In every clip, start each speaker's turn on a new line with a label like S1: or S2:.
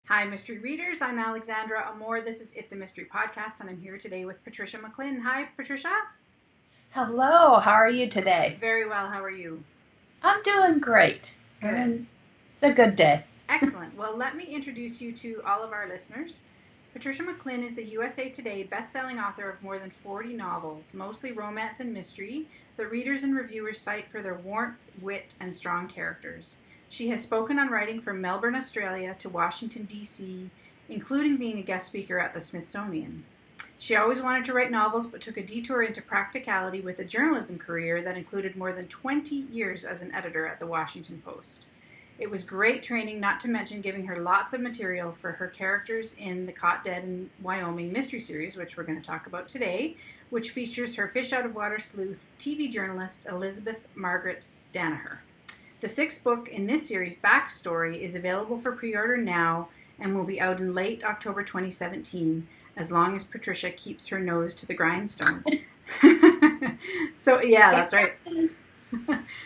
S1: Hi, mystery readers. I'm Alexandra Amor. This is It's a Mystery Podcast, and I'm here today with Patricia McLinn. Hi, Patricia.
S2: Hello, how are you today?
S1: Very well. How are you?
S2: I'm doing great.
S1: Good.
S2: It's a good day.
S1: Excellent. Well, let me introduce you to all of our listeners. Patricia McLinn is the USA Today best-selling author of more than 40 novels, mostly romance and mystery, the readers and reviewers cite for their warmth, wit, and strong characters. She has spoken on writing from Melbourne, Australia to Washington, D.C., including being a guest speaker at the Smithsonian. She always wanted to write novels, but took a detour into practicality with a journalism career that included more than 20 years as an editor at the Washington Post. It was great training, not to mention giving her lots of material for her characters in the Caught Dead in Wyoming mystery series, which we're going to talk about today, which features her fish-out-of-water sleuth, TV journalist Elizabeth Margaret Danaher. The sixth book in this series, Backstory, is available for pre-order now and will be out in late October 2017, as long as Patricia keeps her nose to the grindstone. So, yeah, that's right.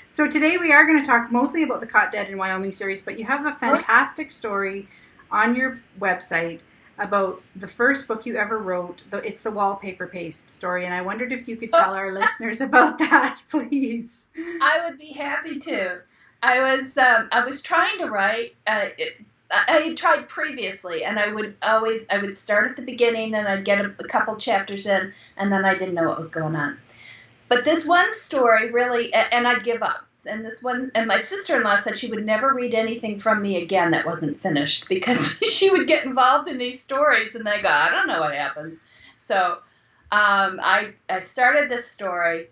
S1: So today we are going to talk mostly about the Caught Dead in Wyoming series, but you have a fantastic story on your website about the first book you ever wrote. It's the wallpaper paste story, and I wondered if you could tell our listeners about that, please.
S2: I would be happy to. I was trying to write. I had tried previously, and I would start at the beginning, and I'd get a couple chapters in, and then I didn't know what was going on. But this one story really, and I'd give up. And this one, and my sister-in-law said she would never read anything from me again that wasn't finished, because she would get involved in these stories, and I go, I don't know what happens. So I started this story.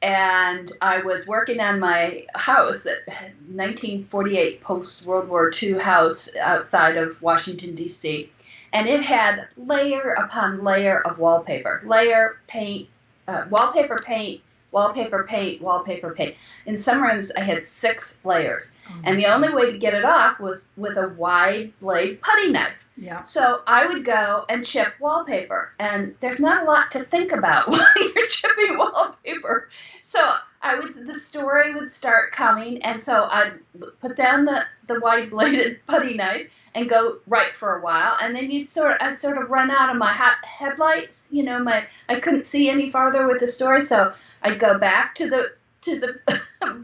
S2: And I was working on my house, at 1948 post-World War II house outside of Washington, D.C. And it had layer upon layer of wallpaper. Layer, paint, wallpaper, paint, wallpaper, paint, wallpaper, paint. In some rooms, I had 6 layers. And the only way to get it off was with a wide blade putty knife.
S1: Yeah.
S2: So I would go and chip wallpaper, and there's not a lot to think about while you're chipping wallpaper. So the story would start coming, and so I'd put down the wide-bladed putty knife and go write for a while, and then I'd sort of run out of my headlights. You know, I couldn't see any farther with the story, so I'd go back to the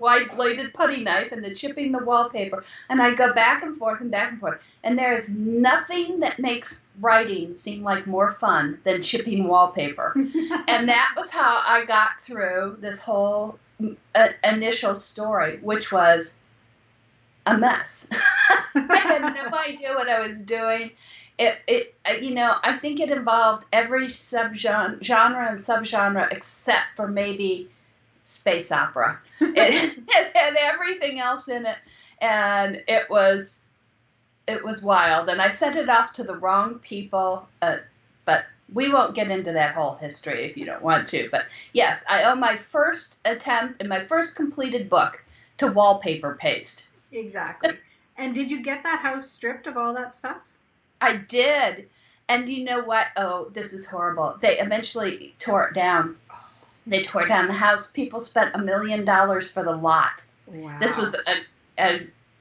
S2: wide-bladed putty knife and the chipping the wallpaper, and I'd go back and forth and back and forth. And there is nothing that makes writing seem like more fun than chipping wallpaper. And that was how I got through this whole initial story, which was a mess. I had no idea what I was doing. I think it involved every genre and subgenre except for maybe space opera. It had everything else in it, and it was wild. And I sent it off to the wrong people, but we won't get into that whole history if you don't want to. But yes, I owe my first attempt and my first completed book to wallpaper paste.
S1: Exactly. And did you get that house stripped of all that stuff?
S2: I did. And you know what? Oh, this is horrible. They eventually tore it down. They tore down the house. People spent $1 million for the lot.
S1: Wow.
S2: This was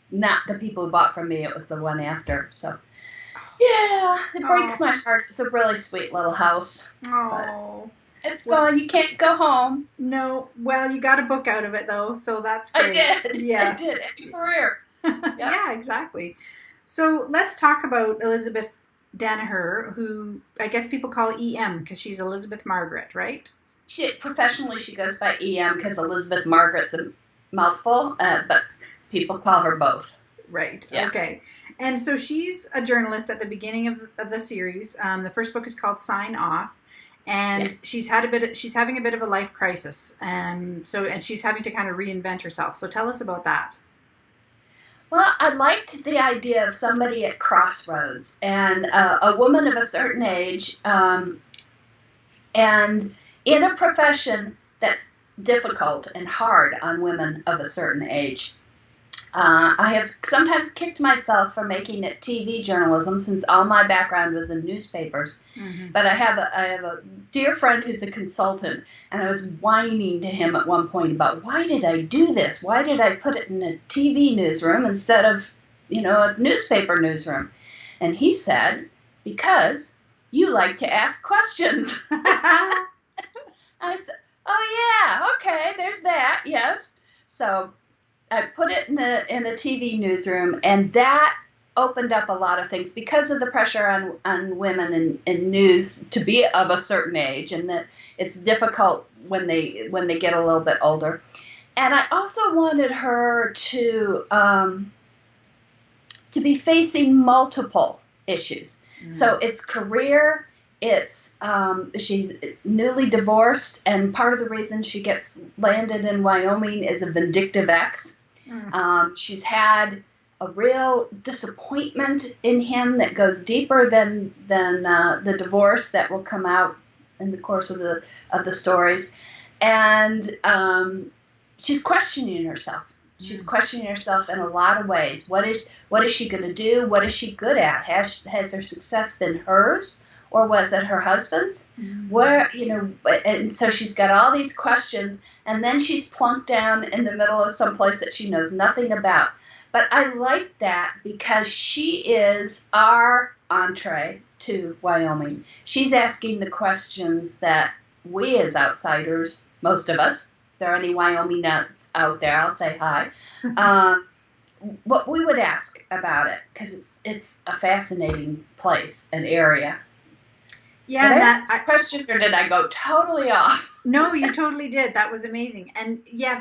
S2: not the people who bought from me. It was the one after. So, yeah, it breaks my heart. It's a really sweet little house.
S1: Oh.
S2: It's gone. You can't go home.
S1: No. Well, you got a book out of it, though, so that's great.
S2: I did.
S1: Yes.
S2: I did. Any career. Yep.
S1: Yeah, exactly. So let's talk about Elizabeth Danniher, who I guess people call EM because she's Elizabeth Margaret, right?
S2: Professionally, she goes by EM because Elizabeth Margaret's a mouthful, but people call her both.
S1: Right.
S2: Yeah.
S1: Okay. And so she's a journalist at the beginning of the series. The first book is called Sign Off, and
S2: yes.
S1: she's having a bit of a life crisis, and she's having to kind of reinvent herself. So tell us about that.
S2: Well, I liked the idea of somebody at crossroads, and a woman of a certain age, and in a profession that's difficult and hard on women of a certain age. I have sometimes kicked myself for making it TV journalism, since all my background was in newspapers. Mm-hmm. But I have a dear friend who's a consultant, and I was whining to him at one point about, why did I do this? Why did I put it in a TV newsroom instead of, a newspaper newsroom? And he said, because you like to ask questions. I said, oh yeah, okay, there's that, yes. So I put it in a TV newsroom, and that opened up a lot of things because of the pressure on women in news to be of a certain age, and that it's difficult when they get a little bit older. And I also wanted her to be facing multiple issues. So it's career, it's she's newly divorced, and part of the reason she gets landed in Wyoming is a vindictive ex. She's had a real disappointment in him that goes deeper than the divorce that will come out in the course of the stories, and she's questioning herself. She's questioning herself in a lot of ways. What is she going to do? What is she good at? Has her success been hers, or was it her husband's? Where, and so she's got all these questions, and then she's plunked down in the middle of some place that she knows nothing about. But I like that because she is our entree to Wyoming. She's asking the questions that we as outsiders, most of us, if there are any Wyoming nuts out there, I'll say hi, what we would ask about it, because it's a fascinating place, an area.
S1: Yeah,
S2: did I ask a question, or did I go totally off?
S1: No, you totally did. That was amazing. And yeah,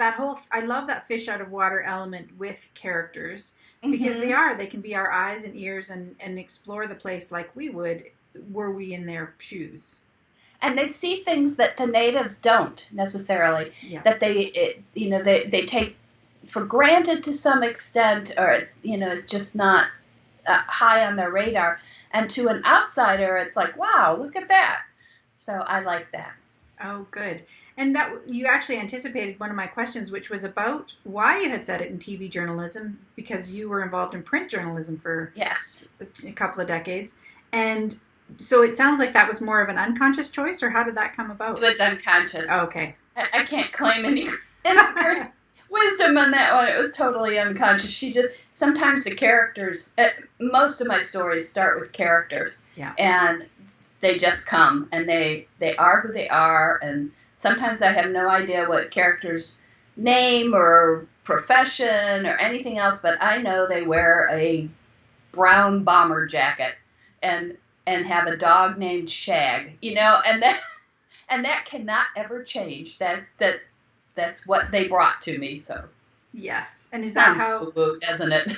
S1: I love that fish out of water element with characters, because they can be our eyes and ears and explore the place like we would were we in their shoes.
S2: And they see things that the natives don't necessarily, that they take for granted to some extent, or it's just not high on their radar. And to an outsider, it's like, wow, look at that. So I like that.
S1: Oh, good. And that you actually anticipated one of my questions, which was about why you had said it in TV journalism, because you were involved in print journalism for a couple of decades. And so it sounds like that was more of an unconscious choice, or how did that come about?
S2: It was unconscious.
S1: Oh, okay.
S2: I can't claim any wisdom on that one. It was totally unconscious. Sometimes the characters, most of my stories start with characters.
S1: Yeah.
S2: And they just come, and they are who they are, and sometimes I have no idea what character's name or profession or anything else, but I know they wear a brown bomber jacket and have a dog named Shag, and that cannot ever change. That's what they brought to me. So
S1: yes, and is that how?
S2: Doesn't it?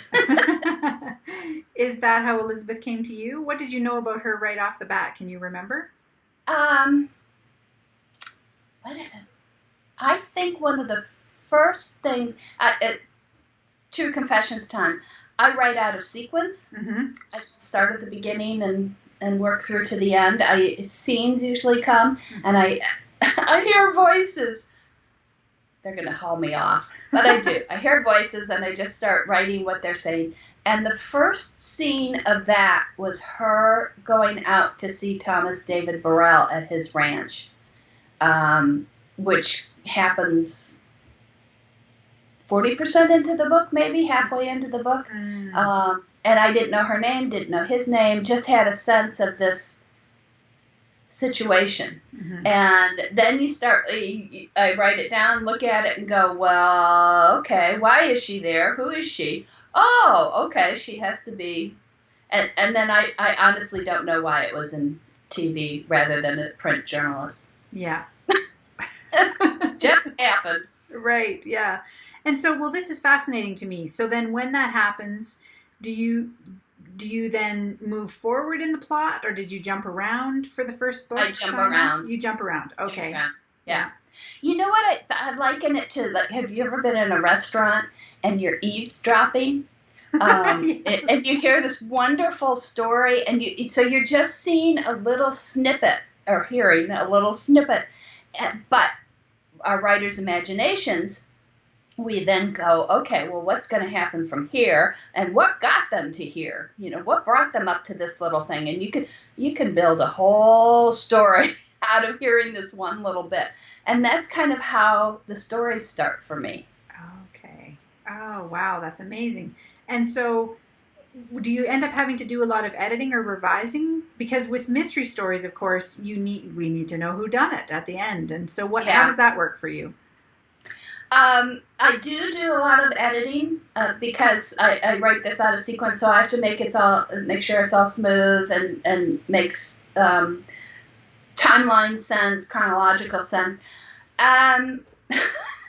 S1: Is that how Elizabeth came to you? What did you know about her right off the bat? Can you remember?
S2: I think one of the first things, true confessions time, I write out of sequence. I start at the beginning and work through to the end. Scenes usually come, and I hear voices. They're going to haul me off, but I do. I hear voices, and I just start writing what they're saying. And the first scene of that was her going out to see Thomas David Burrell at his ranch, which happens 40% into the book, maybe halfway into the book. And I didn't know her name, didn't know his name, just had a sense of this situation. And then I write it down, look at it, and go, well, okay, why is she there? Who is she? Oh, okay, she has to be. And then I honestly don't know why it was in TV rather than a print journalist.
S1: Yeah.
S2: Just happened.
S1: Right, yeah. And so, well, this is fascinating to me. So then when that happens, do you then move forward in the plot, or did you jump around for the first book?
S2: I jump around.
S1: You jump around. Okay.
S2: Yeah. You know what I liken it to? Like, have you ever been in a restaurant and you're eavesdropping?
S1: Yes.
S2: And you hear this wonderful story, and so you're just seeing a little snippet, or hearing a little snippet. But our writers' imaginations, we then go, okay, well, what's going to happen from here, and what got them to here? What brought them up to this little thing? And you can build a whole story out of hearing this one little bit. And that's kind of how the stories start for me.
S1: Okay. Oh, wow, that's amazing. And so do you end up having to do a lot of editing or revising? Because with mystery stories, of course, we need to know who done it at the end. And so how does that work for you?
S2: I do a lot of editing because I write this out of sequence, so I have to make sure it's all smooth and makes timeline sense, chronological sense.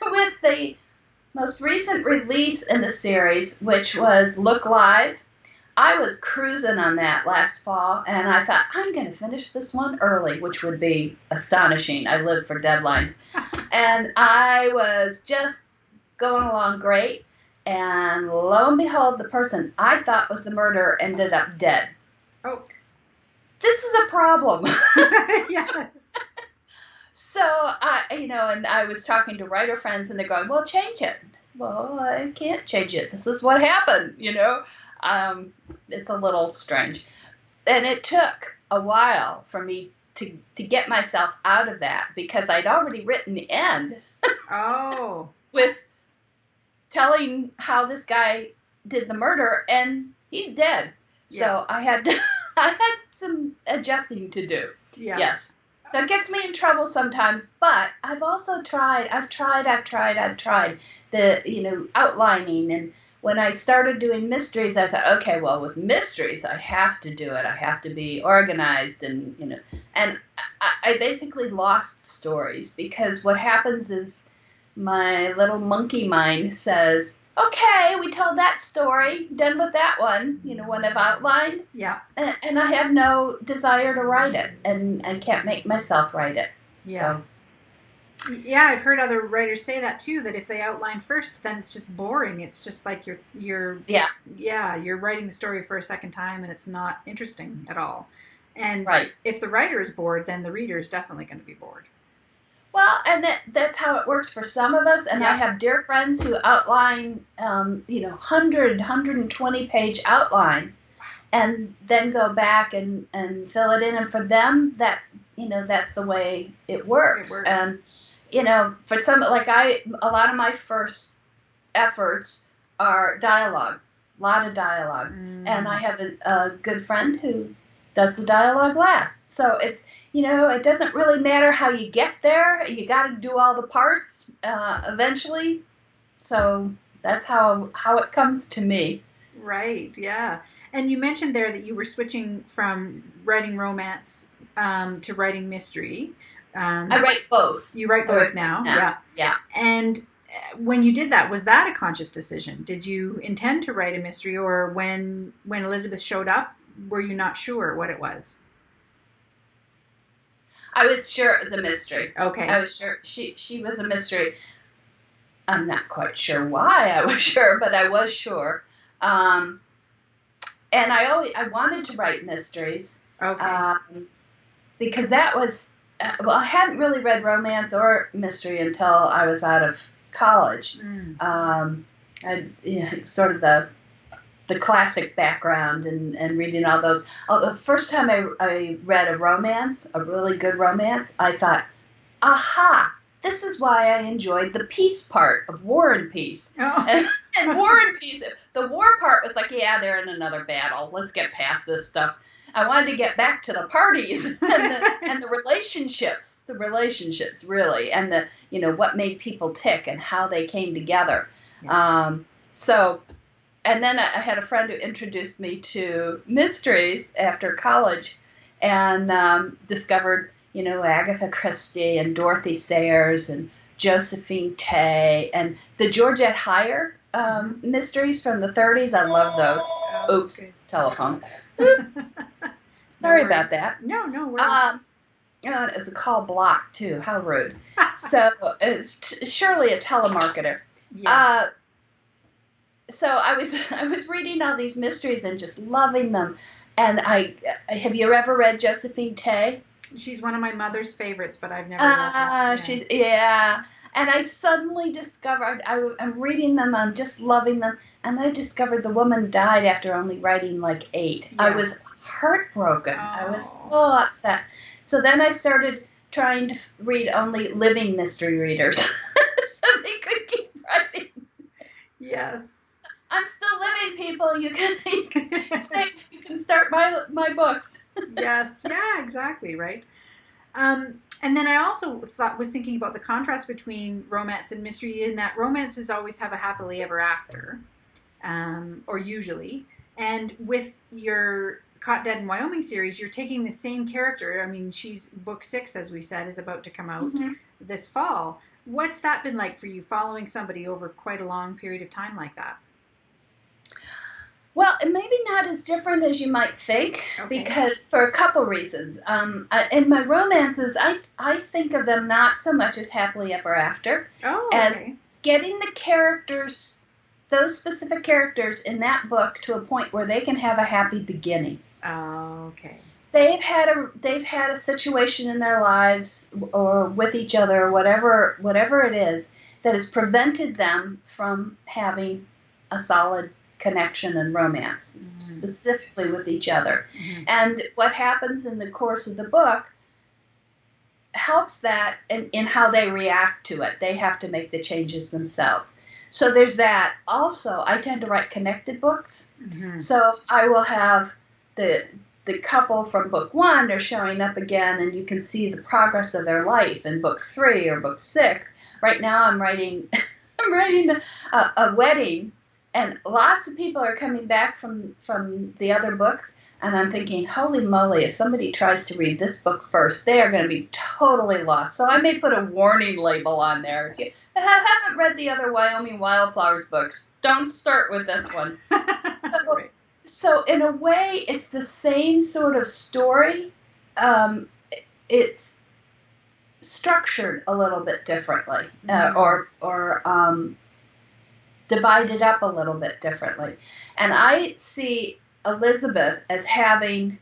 S2: With the most recent release in the series, which was Look Live, I was cruising on that last fall, and I thought, I'm going to finish this one early, which would be astonishing. I live for deadlines. And I was just going along great, and lo and behold, the person I thought was the murderer ended up dead.
S1: Oh.
S2: This is a problem.
S1: Yes.
S2: So, and I was talking to writer friends, and they're going, well, change it. I said, well, I can't change it. This is what happened, It's a little strange. And it took a while for me to get myself out of that, because I'd already written the end.
S1: Oh.
S2: With telling how this guy did the murder, and he's dead. Yeah. So I had some adjusting to do.
S1: Yeah.
S2: Yes. So it gets me in trouble sometimes, but I've also tried the, outlining. And when I started doing mysteries, I thought, okay, well, with mysteries, I have to do it. I have to be organized and I basically lost stories, because what happens is my little monkey mind says, okay, we told that story, done with that one, one I've outlined.
S1: Yeah.
S2: And I have no desire to write it, and I can't make myself write it.
S1: Yes. So. Yeah, I've heard other writers say that too, that if they outline first, then it's just boring. It's just like you're writing the story for a second time, and it's not interesting at all. And
S2: right.
S1: If the writer is bored, then the reader is definitely going to be bored.
S2: Well, and that's how it works for some of us. And yeah. I have dear friends who outline, 120-page outline, and then go back and fill it in. And for them, that, that's the way it works. And, for some, a lot of my first efforts are dialogue, a lot of dialogue. Mm. And I have a good friend who does the dialogue last. So it's, it doesn't really matter how you get there. You got to do all the parts eventually. So that's how it comes to me.
S1: Right, yeah. And you mentioned there that you were switching from writing romance to writing mystery.
S2: I write both.
S1: You write both now? Yeah.
S2: Yeah.
S1: And when you did that, was that a conscious decision? Did you intend to write a mystery, or when Elizabeth showed up, were you not sure what it was?
S2: I was sure it was a mystery.
S1: Okay.
S2: I was sure she was a mystery. I'm not quite sure why I was sure, but I was sure. And I wanted to write mysteries.
S1: Okay.
S2: Because that was, I hadn't really read romance or mystery until I was out of college. Mm. Sort of the classic background and reading all those. The first time I read a romance, a really good romance, I thought, aha, this is why I enjoyed the peace part of War and Peace.
S1: Oh.
S2: And War and Peace, the war part was like, yeah, they're in another battle. Let's get past this stuff. I wanted to get back to the parties and the relationships really, and the what made people tick and how they came together. Yeah. And then I had a friend who introduced me to mysteries after college, and discovered, Agatha Christie and Dorothy Sayers and Josephine Tey and the Georgette Heyer mysteries from the 30s. I love those.
S1: Oh,
S2: Oops,
S1: okay.
S2: Telephone. Sorry about that.
S1: No worries.
S2: It was a call block too. How rude. So it was surely a telemarketer.
S1: Yes.
S2: So I was reading all these mysteries and just loving them. And have you ever read Josephine Tey?
S1: She's one of my mother's favorites, but I've never read her.
S2: Yeah. And I suddenly discovered, I'm reading them, I'm just loving them, and I discovered the woman died after only writing like 8. Yes. I was heartbroken. Oh. I was so upset. So then I started trying to read only living mystery readers so they could keep writing.
S1: Yes.
S2: I'm still living in, people. You can safe. You can start my books.
S1: Yes. Yeah. Exactly. Right. And then I also was thinking about the contrast between romance and mystery, in that romances always have a happily ever after, or usually. And with your Caught Dead in Wyoming series, you're taking the same character. I mean, she's book 6, as we said, is about to come out this fall. What's that been like for you, following somebody over quite a long period of time like that?
S2: Well, it maybe not as different as you might think, because for a couple reasons. In my romances, I think of them not so much as happily ever after, as getting the characters, those specific characters in that book, to a point where they can have a happy beginning.
S1: Oh, okay.
S2: They've had a situation in their lives, or with each other, or whatever it is, that has prevented them from having a solid connection and romance, specifically with each other. And what happens in the course of the book helps that in how they react to it. They have to make the changes themselves. So there's that. Also, I tend to write connected books. So I will have the couple from book 1, they're showing up again, and you can see the progress of their life in book 3 or book 6. Right now I'm writing a wedding, and lots of people are coming back from the other books, and I'm thinking, holy moly, if somebody tries to read this book first, they are going to be totally lost. So I may put a warning label on there. If you haven't read the other Wyoming Wildflowers books, don't start with this one. So in a way, it's the same sort of story. It's structured a little bit differently, or divided up a little bit differently. And I see Elizabeth as having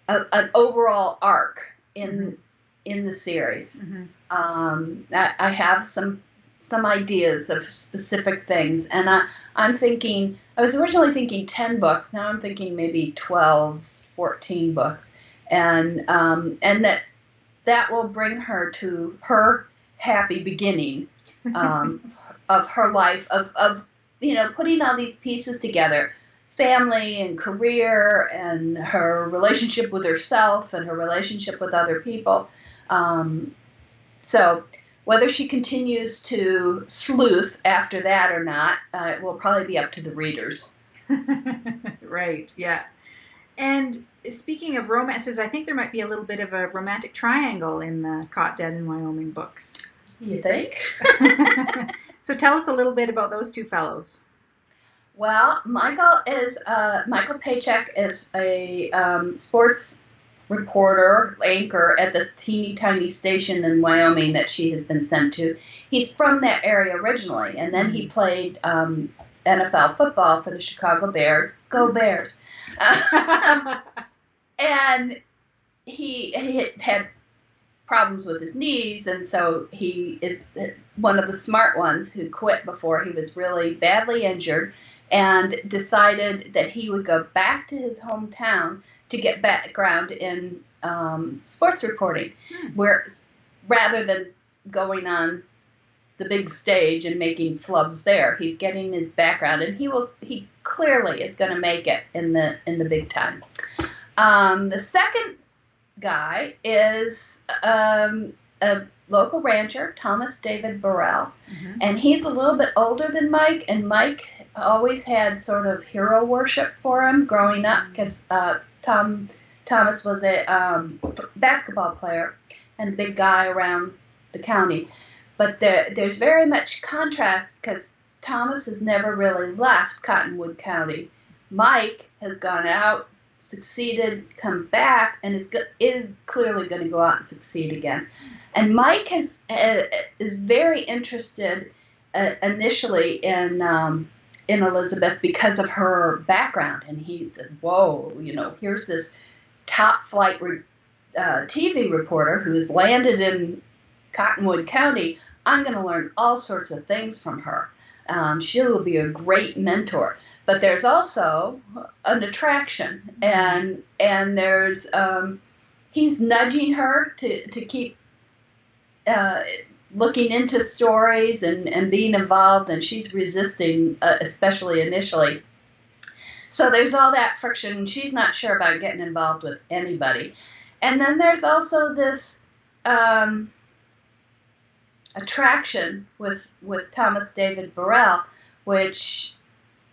S2: an overall arc in the series. I have some ideas of specific things, and I'm thinking, I was originally thinking 10 books, now I'm thinking maybe 12, 14 books, and that will bring her to her happy beginning of her life, of putting all these pieces together, family and career and her relationship with herself and her relationship with other people. So whether she continues to sleuth after that or not, it will probably be up to the readers.
S1: Right, yeah. And speaking of romances, I think there might be a little bit of a romantic triangle in the Caught Dead in Wyoming books.
S2: You think?
S1: So tell us a little bit about those two fellows.
S2: Well, Michael Paycheck is a sports reporter, anchor at this teeny tiny station in Wyoming that she has been sent to. He's from that area originally, and then he played NFL football for the Chicago Bears. Go Bears! And he had problems with his knees, and so he is one of the smart ones who quit before he was really badly injured, and decided that he would go back to his hometown to get background in sports reporting, where rather than going on the big stage and making flubs there, he's getting his background, and he clearly is going to make it in the big time. The second guy is a local rancher, Thomas David Burrell, and he's a little bit older than Mike, and Mike always had sort of hero worship for him growing up, because Thomas was a basketball player and a big guy around the county. But there's very much contrast, because Thomas has never really left Cottonwood County. Mike has gone out, succeeded, come back, and is clearly going to go out and succeed again. And Mike is very interested initially in Elizabeth because of her background, and he said, "Whoa, here's this top flight TV reporter who has landed in Cottonwood County. I'm going to learn all sorts of things from her. She will be a great mentor." But there's also an attraction, and there's he's nudging her to keep looking into stories and being involved, and she's resisting, especially initially. So there's all that friction, and she's not sure about getting involved with anybody. And then there's also this attraction with Thomas David Burrell, which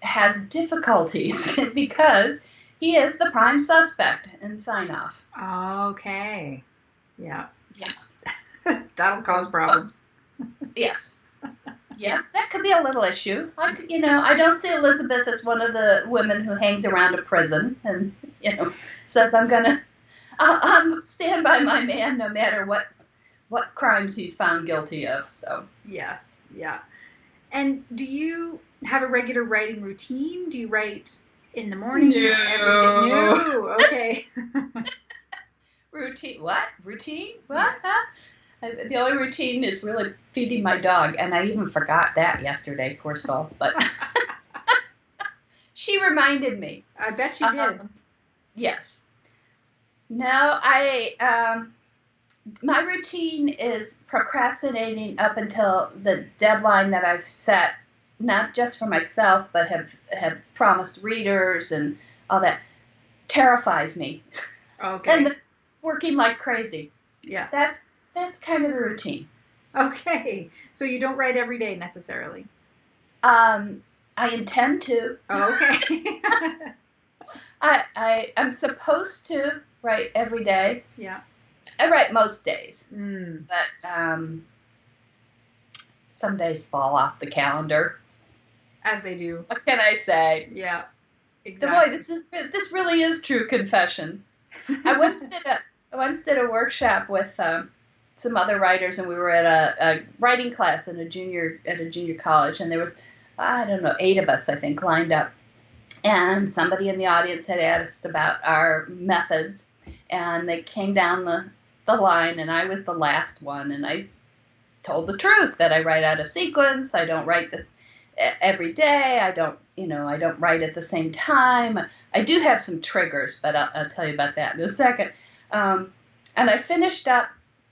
S2: has difficulties because he is the prime suspect in Sign-Off.
S1: Okay. Yeah.
S2: Yes.
S1: That'll cause problems.
S2: Yes. Yes, that could be a little issue. I don't see Elizabeth as one of the women who hangs around a prison and, says, I'll stand by my man no matter what crimes he's found guilty of. So.
S1: Yes. Yeah. And do you have a regular writing routine? Do you write in the morning?
S2: No.
S1: Every day? No. Okay.
S2: Routine? What? Routine? What? Huh? The only routine is really feeding my dog, and I even forgot that yesterday, poor soul. But she reminded me.
S1: I bet she did.
S2: Yes. No, my routine is procrastinating up until the deadline that I've set, not just for myself, but have promised readers and all that. Terrifies me.
S1: Okay.
S2: And working like crazy.
S1: Yeah.
S2: That's kind of the routine.
S1: Okay. So you don't write every day necessarily?
S2: I intend to.
S1: Oh, okay.
S2: I'm supposed to write every day.
S1: Yeah.
S2: I write most days.
S1: Mm.
S2: But some days fall off the calendar.
S1: As they do.
S2: What can I say?
S1: Yeah. Exactly.
S2: Boy, this really is true confessions. I once did a workshop with some other writers, and we were at a writing class at a junior college, and there was, 8 of us, I think, lined up. And somebody in the audience had asked about our methods, and they came down the line, and I was the last one, and I told the truth that I write out a sequence. I don't write this every day. I don't write at the same time. I do have some triggers, but I'll tell you about that in a second. And I finished up,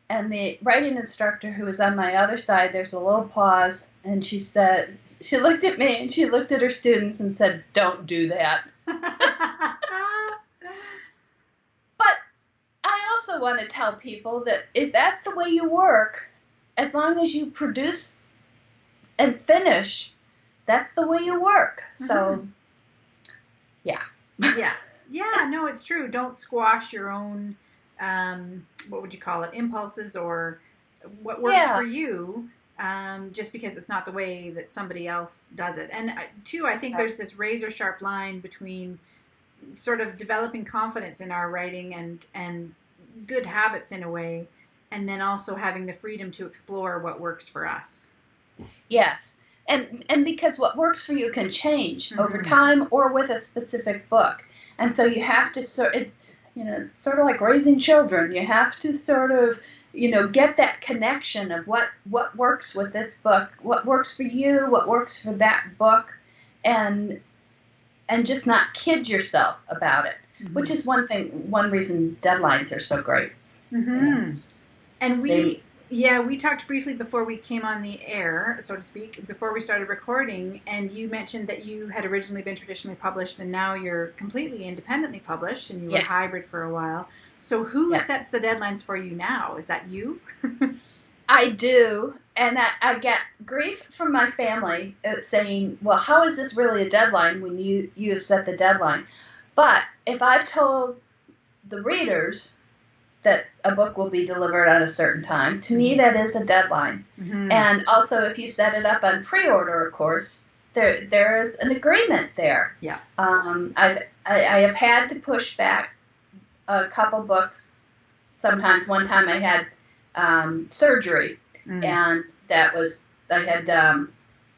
S2: and the writing instructor who was on my other side, there's a little pause, and she looked at me, and she looked at her students and said, "Don't do that." But I also want to tell people that if that's the way you work, as long as you produce and finish, that's the way you work. So, yeah.
S1: Yeah, no, it's true. Don't squash your own, what would you call it, impulses or what works for you, just because it's not the way that somebody else does it. And too, I think there's this razor sharp line between sort of developing confidence in our writing and good habits in a way, and then also having the freedom to explore what works for us.
S2: Yes. And because what works for you can change over time or with a specific book. And so you have to sort of like raising children. You have to sort of, get that connection of what works with this book, what works for you, what works for that book, and just not kid yourself about it, which is one reason deadlines are so great.
S1: Mm-hmm. And we talked briefly before we came on the air, so to speak, before we started recording, and you mentioned that you had originally been traditionally published and now you're completely independently published, and you were hybrid for a while. So who sets the deadlines for you now? Is that you?
S2: I do, and I get grief from my family saying, well, how is this really a deadline when you have set the deadline? But if I've told the readers that a book will be delivered at a certain time, to me that is a deadline. Mm-hmm. And also if you set it up on pre-order, of course, there is an agreement there.
S1: Yeah.
S2: I have had to push back a couple books. Sometimes one time I had surgery, and I had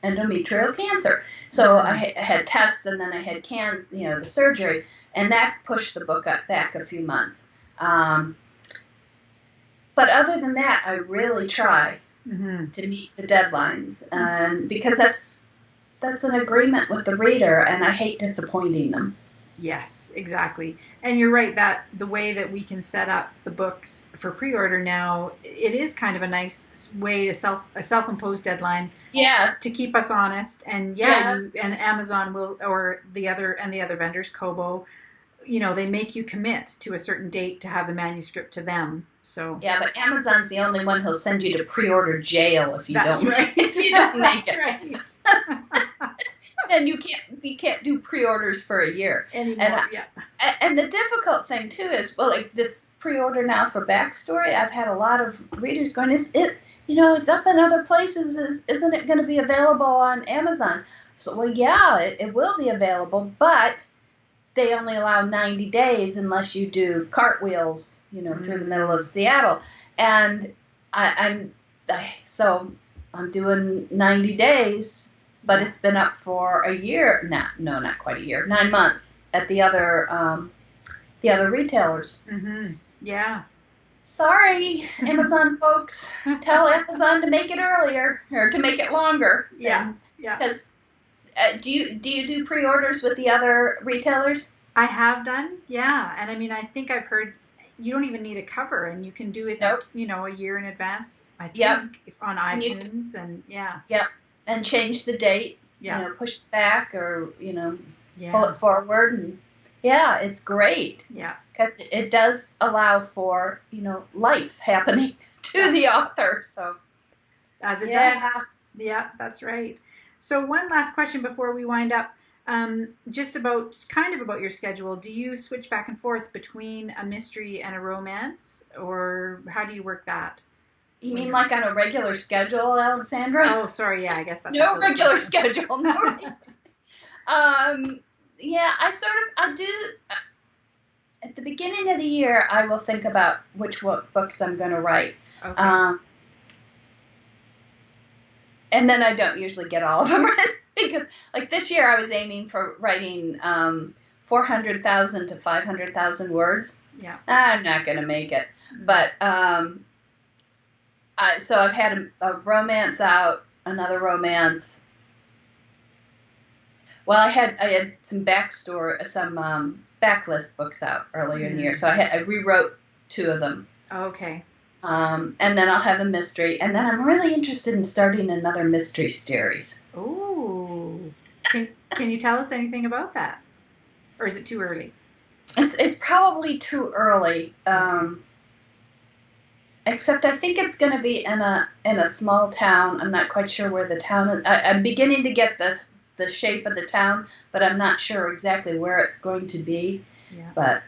S2: endometrial cancer. So I had tests, and then I had the surgery, and that pushed the book back a few months. But other than that, I really try to meet the deadlines, because that's an agreement with the reader, and I hate disappointing them.
S1: Yes, exactly. And you're right that the way that we can set up the books for pre-order now, it is kind of a nice way to a self-imposed deadline
S2: Yes.
S1: to keep us honest. And yeah,
S2: Yes.
S1: you and Amazon will, or the other vendors, Kobo, they make you commit to a certain date to have the manuscript to them. So
S2: Yeah, but Amazon's the only one who'll send you to pre-order jail if you
S1: that's
S2: don't.
S1: Right.
S2: If you don't make
S1: That's
S2: it.
S1: right.
S2: And you can't do pre-orders for a year
S1: Anymore. Yeah.
S2: And the difficult thing too is, well, like this pre-order now for Backstory, I've had a lot of readers going, it's up in other places, isn't it going to be available on Amazon? So, well, yeah, it will be available, but they only allow 90 days unless you do cartwheels, through the middle of Seattle. And so I'm doing 90 days, but it's been up for a year. No, not quite a year. 9 months at the other retailers.
S1: Mm-hmm. Yeah.
S2: Sorry, Amazon folks. Tell Amazon to make it earlier or to make it longer.
S1: Yeah. Yeah.
S2: Because do you do pre-orders with the other retailers?
S1: I have done. Yeah. And I mean, I think I've heard you don't even need a cover, and you can do it, a year in advance. I think if on iTunes and yeah.
S2: Yep. And change the date.
S1: Yeah.
S2: Push it back or pull it forward, and it's great.
S1: Yeah.
S2: Because it does allow for life happening to the author. So
S1: as it does. Yeah, that's right. So one last question before we wind up. Just about your schedule. Do you switch back and forth between a mystery and a romance, or how do you work that?
S2: You mean like on a regular schedule, Alexandra?
S1: Oh, sorry. Yeah, I guess that's
S2: no regular schedule. No. I do. At the beginning of the year, I will think about what books I'm going to write.
S1: Okay.
S2: And then I don't usually get all of them written. Because, like, this year I was aiming for writing 400,000 to 500,000 words.
S1: Yeah.
S2: I'm not going to make it. But, so I've had a romance out, another romance. Well, I had some backlist books out earlier in the year. So I rewrote 2 of them.
S1: Okay.
S2: And then I'll have a mystery. And then I'm really interested in starting another mystery series.
S1: Ooh. Can you tell us anything about that? Or is it too early?
S2: It's probably too early. Except I think it's going to be in a small town. I'm not quite sure where the town is. I'm beginning to get the shape of the town, but I'm not sure exactly where it's going to be.
S1: Yeah.
S2: But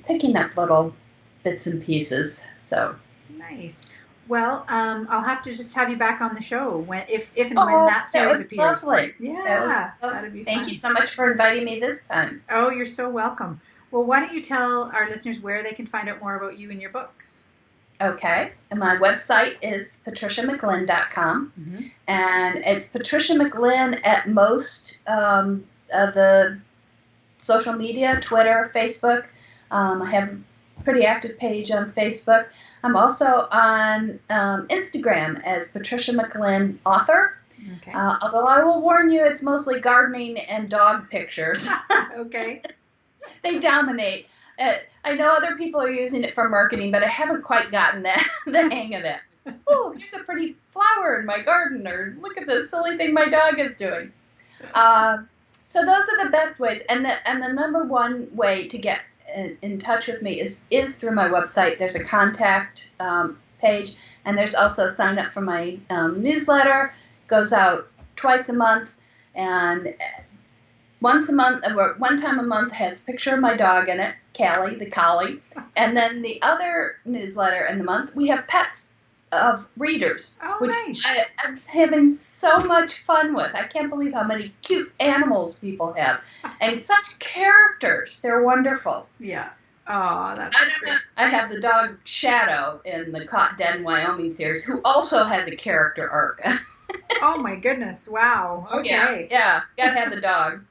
S2: picking up little bits and pieces. So
S1: nice. Well, I'll have to just have you back on the show when that series appears.
S2: Lovely.
S1: Yeah, that'd be fun.
S2: Thank you so much for inviting me this time.
S1: Oh, you're so welcome. Well, why don't you tell our listeners where they can find out more about you and your books?
S2: Okay. And my website is patriciamclinn.com.
S1: Mm-hmm.
S2: And it's Patricia McLinn at most of the social media, Twitter, Facebook. I have a pretty active page on Facebook. I'm also on Instagram as Patricia McLinn Author.
S1: Okay.
S2: Although I will warn you, it's mostly gardening and dog pictures.
S1: Okay.
S2: They dominate. I know other people are using it for marketing, but I haven't quite gotten the hang of it. Oh, here's a pretty flower in my garden, or look at this silly thing my dog is doing. So those are the best ways, and the number one way to get in touch with me is through my website. There's a contact page, and there's also a sign up for my newsletter. Goes out twice a month, and one time a month has a picture of my dog in it, Callie, the collie, and then the other newsletter in the month we have pets of readers, which
S1: nice.
S2: I'm having so much fun with. I can't believe how many cute animals people have, and such characters. They're wonderful.
S1: Yeah. Oh, that's great.
S2: I have the dog Shadow in the Caught Dead In Wyoming series, who also has a character arc.
S1: Oh my goodness! Wow. Okay.
S2: Yeah. Gotta have the dog.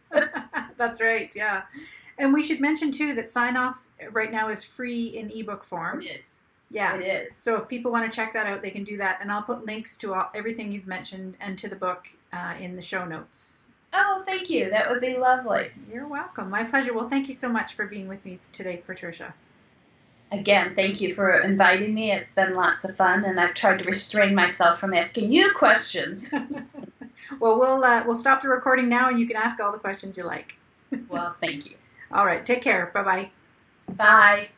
S1: That's right. Yeah. And we should mention too that Sign Off right now is free in ebook form.
S2: It is.
S1: Yeah.
S2: It is.
S1: So if people want to check that out, they can do that, and I'll put links to everything you've mentioned and to the book in the show notes.
S2: Oh, thank you. That would be lovely.
S1: You're welcome. My pleasure. Well, thank you so much for being with me today, Patricia.
S2: Again, thank you for inviting me. It's been lots of fun, and I've tried to restrain myself from asking you questions.
S1: Well, we'll stop the recording now, and you can ask all the questions you like.
S2: Well, thank you.
S1: All right. Take care. Bye-bye.
S2: Bye.